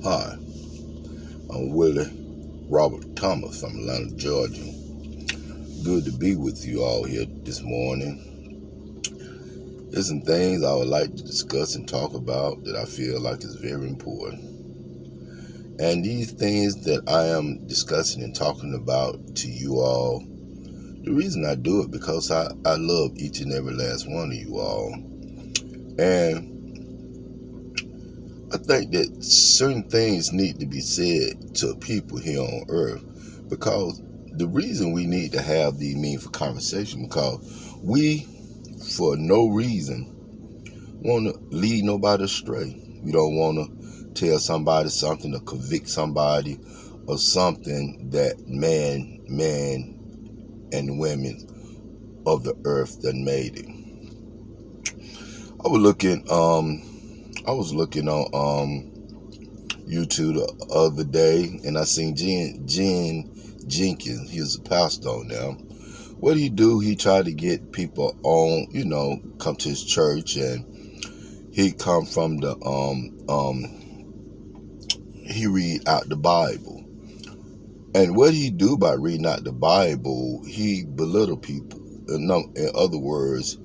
Hi, I'm Willie Robert Thomas from Atlanta, Georgia. Good to be with you all here this morning. There's some things I would like to discuss and talk about that I feel like is very important. And these things that I am discussing and talking about to you all, the reason I do it because I love each and every last one of you all. And I think that certain things need to be said to people here on earth because the reason we need to have these meaningful conversations because we, for no reason, want to lead nobody astray. We don't want to tell somebody something or convict somebody of something that man, and women of the earth that made it. I was looking, on YouTube the other day, and I seen Jen Jenkins. He's a pastor now. What he do? He tried to get people on, come to his church, and he come from the he read out the Bible, and what he do by reading out the Bible, he belittle people. In other words,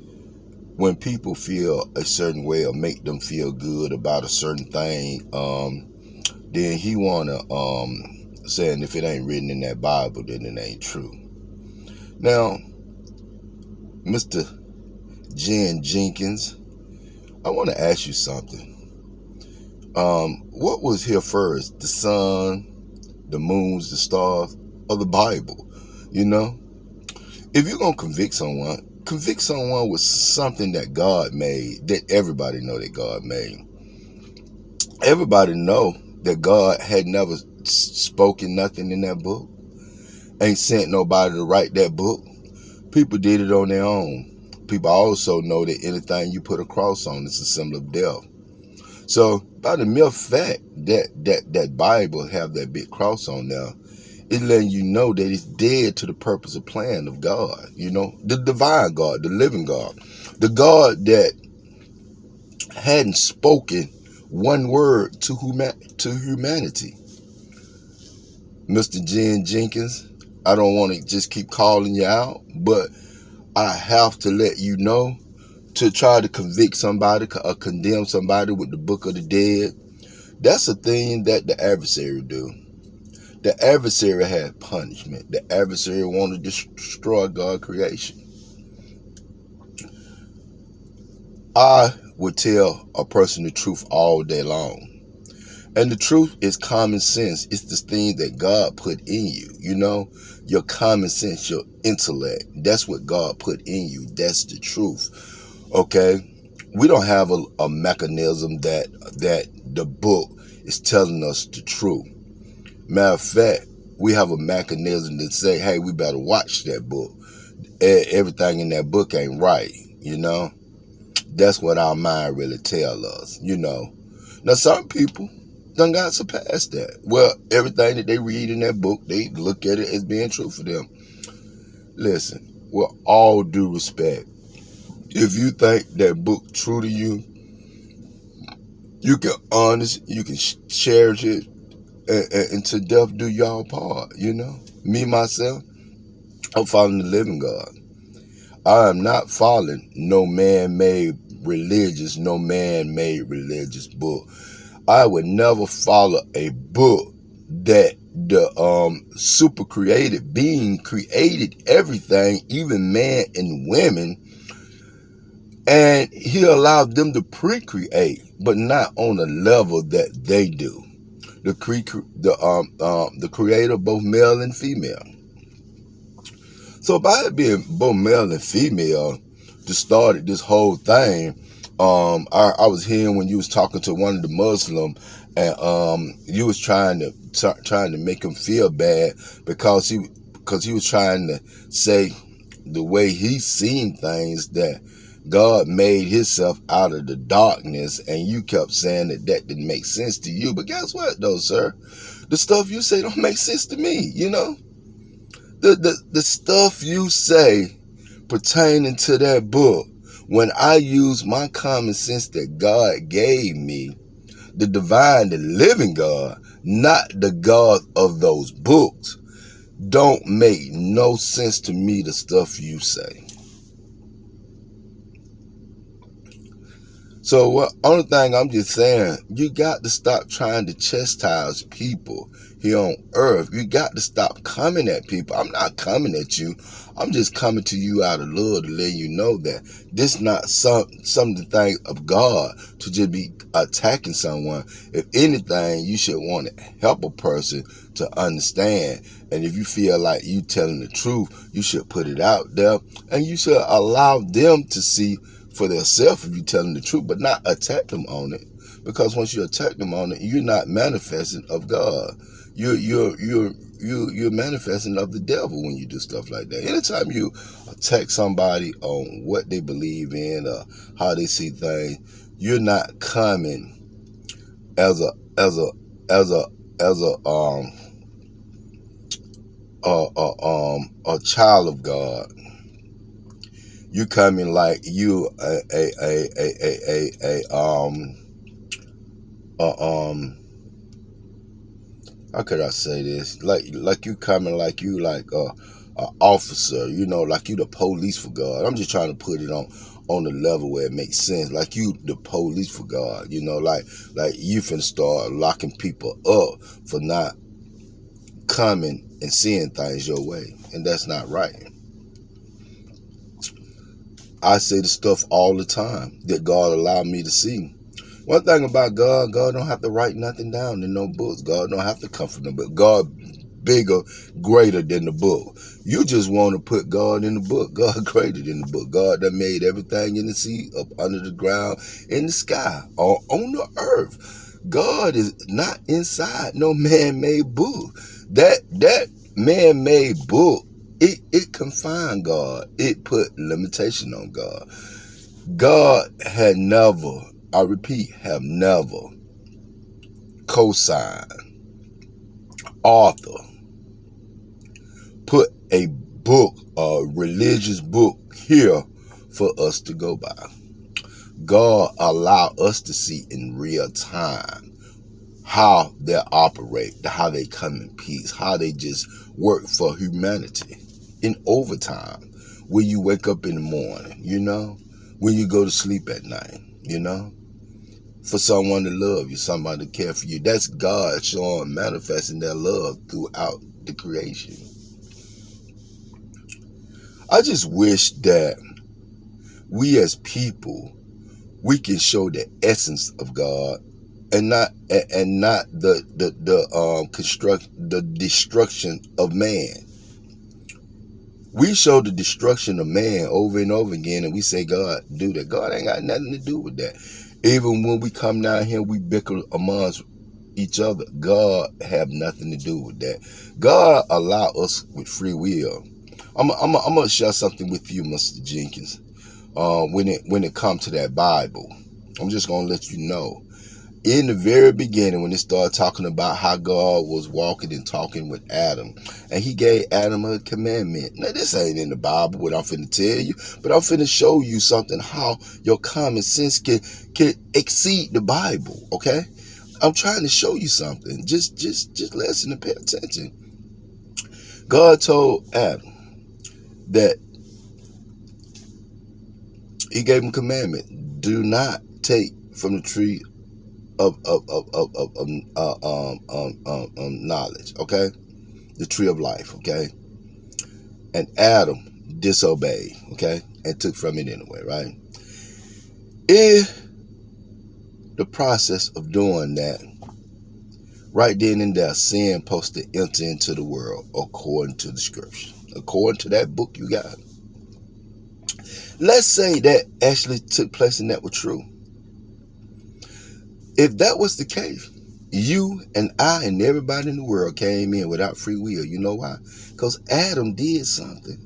when people feel a certain way or make them feel good about a certain thing, then he wanna saying if it ain't written in that Bible, then it ain't true. Now, Mr. Jen Jenkins, I want to ask you something. What was here first, the sun, the moons, the stars, or the Bible? You know, if you're gonna convict someone with something that God made, that everybody know that God made. Everybody know that God had never spoken nothing in that book, ain't sent nobody to write that book. People did it on their own. People also know that anything you put a cross on is a symbol of death. So by the mere fact that Bible have that big cross on there, it's letting you know that it's dead to the purpose and plan of God. The divine God, the living God, the God that hadn't spoken one word to humanity. Mr. Jen Jenkins, I don't want to just keep calling you out, but I have to let you know, to try to convict somebody or condemn somebody with the book of the dead, that's a thing that the adversary do. The adversary had punishment. The adversary wanted to destroy God's creation. I would tell a person the truth all day long. And the truth is common sense. It's the thing that God put in you. Your common sense, your intellect. That's what God put in you. That's the truth. Okay? We don't have a mechanism that the book is telling us the truth. Matter of fact, we have a mechanism to say, hey, we better watch that book. Everything in that book ain't right. That's what our mind really tell us. Now some people done got surpassed that. Well, everything that they read in that book, they look at it as being true for them. Listen, with all due respect, if you think that book true to you, you can you can cherish it, and to death do y'all part. Me myself, I'm following the living God. I am not following no man-made religious book. I would never follow a book that the super created being created everything, even man and women, and he allowed them to pre-create, but not on a level that they do. The creator, both male and female. So by it being both male and female, to start this whole thing, I was hearing when you was talking to one of the Muslim, and you was trying to make him feel bad because he was trying to say the way he seen things, that God made himself out of the darkness, and you kept saying that didn't make sense to you. But guess what though, sir? The stuff you say don't make sense to me. The stuff you say pertaining to that book, when I use my common sense that God gave me, the divine, the living God, not the God of those books. Don't make no sense to me, the stuff you say. So what? Only thing I'm just saying, you got to stop trying to chastise people here on earth. You got to stop coming at people. I'm not coming at you. I'm just coming to you out of love to let you know that this not some of the things of God to just be attacking someone. If anything, you should want to help a person to understand. And if you feel like you telling the truth, you should put it out there, and you should allow them to see for themselves if you're telling the truth, but not attack them on it. Because once you attack them on it, you're not manifesting of God. You're manifesting of the devil when you do stuff like that. Anytime you attack somebody on what they believe in or how they see things, you're not coming as a child of God. You coming like you how could I say this? Like you coming like you like a officer, you know, like you the police for God. I'm just trying to put it on the level where it makes sense. Like you the police for God, you know, like you finna start locking people up for not coming and seeing things your way. And that's not right. I say the stuff all the time that God allowed me to see. One thing about God, God don't have to write nothing down in no books. God don't have to come from the book. God bigger, greater than the book. You just want to put God in the book. God greater than the book. God that made everything in the sea, up under the ground, in the sky, or on the earth. God is not inside no man-made book. That man-made book, it confined God. It put limitation on God. God had never, I repeat, have never co-signed, author, put a book, a religious book here for us to go by. God allowed us to see in real time how they operate, how they come in peace, how they just work for humanity in overtime. When you wake up in the morning, you know, when you go to sleep at night, you know, for someone to love you, somebody to care for you. That's God showing, manifesting their love throughout the creation. I just wish that we as people, we can show the essence of God and not the destruction of man. We show the destruction of man over and over again, and we say God do that. God ain't got nothing to do with that. Even when we come down here, we bicker amongst each other. God have nothing to do with that. God allow us with free will. I'm gonna share something with you, Mr. Jenkins. When it comes to that Bible, I'm just gonna let you know. In the very beginning, when it started talking about how God was walking and talking with Adam, and he gave Adam a commandment. Now, this ain't in the Bible, what I'm finna tell you, but I'm finna show you something, how your common sense can exceed the Bible, okay? I'm trying to show you something. Just listen and pay attention. God told Adam that he gave him a commandment. Do not take from the tree of knowledge, okay? The tree of life, okay? And Adam disobeyed, okay? And took from it anyway, right? If the process of doing that, right then and there, sin supposed to enter into the world according to the scripture, according to that book you got. Let's say that actually took place and that was true. If that was the case, you and I and everybody in the world came in without free will. You know why? Because Adam did something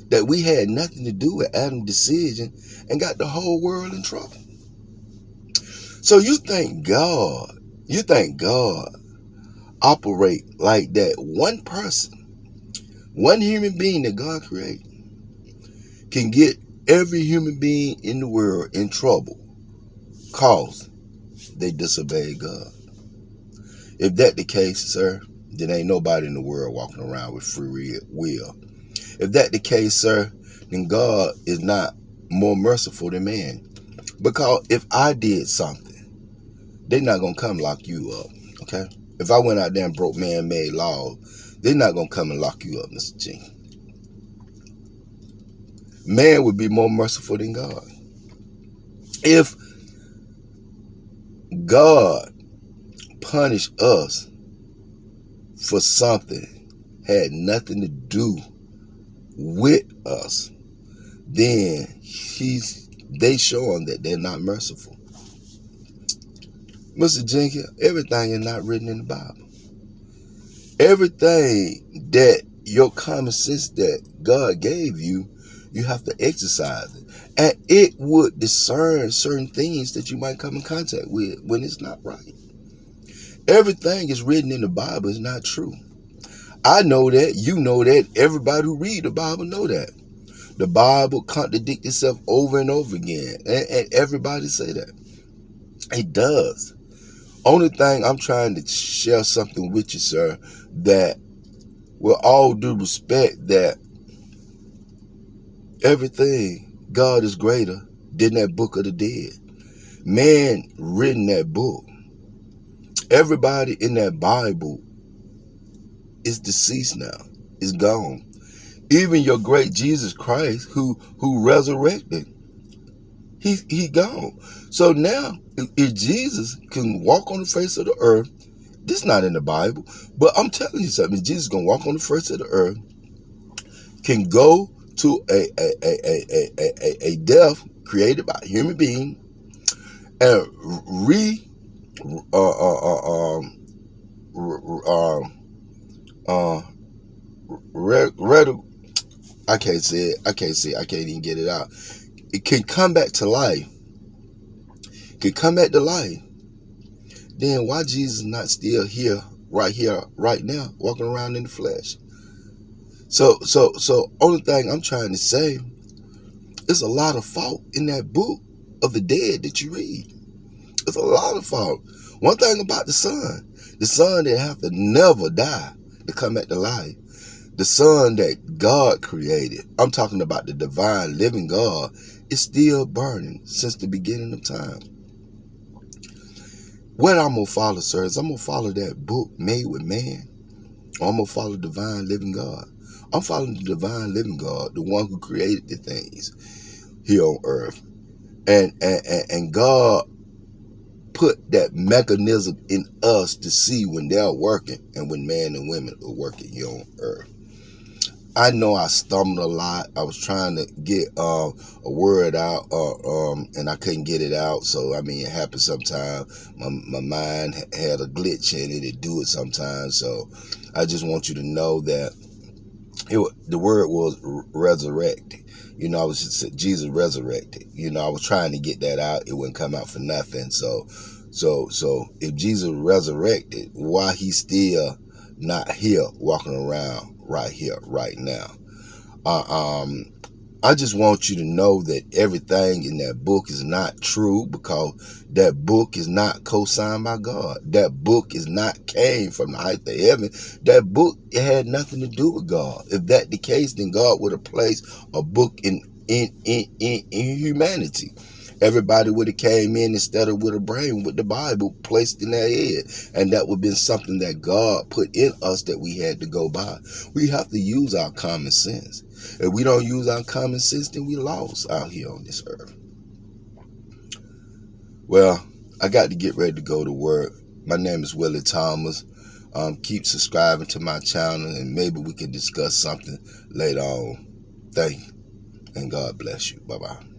that we had nothing to do with. Adam's decision, and got the whole world in trouble. So you think God operate like that? One person, one human being that God created can get every human being in the world in trouble, cause they disobeyed God. If that the case, sir, then ain't nobody in the world walking around with free will. If that the case, sir, then God is not more merciful than man. Because if I did something, they're not going to come lock you up, okay? If I went out there and broke man-made laws, they're not going to come and lock you up, Mr. G. Man would be more merciful than God. If God punished us for something had nothing to do with us, then they showing that they're not merciful. Mr. Jenkins, everything is not written in the Bible. Everything that your common sense that God gave you, you have to exercise it. And it would discern certain things that you might come in contact with when it's not right. Everything is written in the Bible is not true. I know that, you know that, everybody who read the Bible know that. The Bible contradicts itself over and over again. And everybody say that. It does. Only thing I'm trying to share something with you, sir, that with all due respect, that everything, God is greater than that book of the dead. Man written that book. Everybody in that Bible is deceased now, is gone. Even your great Jesus Christ, who resurrected, he gone. So now, if Jesus can walk on the face of the earth, this is not in the Bible, but I'm telling you something. If Jesus can walk on the face of the earth, can go to a death created by a human being, and I can't say it. I can't even get it out. It can come back to life. Then why Jesus not still here, right now, walking around in the flesh? So only thing I'm trying to say is a lot of fault in that book of the dead that you read. It's a lot of fault. One thing about the Son that have to never die to come back to life, the Son that God created, I'm talking about the divine living God, is still burning since the beginning of time. What I'm going to follow, sir, is I'm going to follow that book made with man, or I'm going to follow the divine living God. I'm following the divine living God, the one who created the things here on earth. And God put that mechanism in us to see when they're working and when men and women are working here on earth. I know I stumbled a lot. I was trying to get a word out, and I couldn't get it out. So, I mean, it happens sometimes. My mind had a glitch in it. It do it sometimes. So, I just want you to know that the word was resurrected. You know, I was just, Jesus resurrected. You know, I was trying to get that out. It wouldn't come out for nothing. So if Jesus resurrected, why he still not here walking around right here, right now? I just want you to know that everything in that book is not true, because that book is not co-signed by God. That book is not came from the height of heaven. That book, it had nothing to do with God. If that the case, then God would have placed a book in humanity. Everybody would have came in instead of with a brain with the Bible placed in their head. And that would have been something that God put in us that we had to go by. We have to use our common sense. If we don't use our common sense, then we lost out here on this earth. Well, I got to get ready to go to work. My name is Willie Thomas. Keep subscribing to my channel, and maybe we can discuss something later on. Thank you, and God bless you. Bye-bye.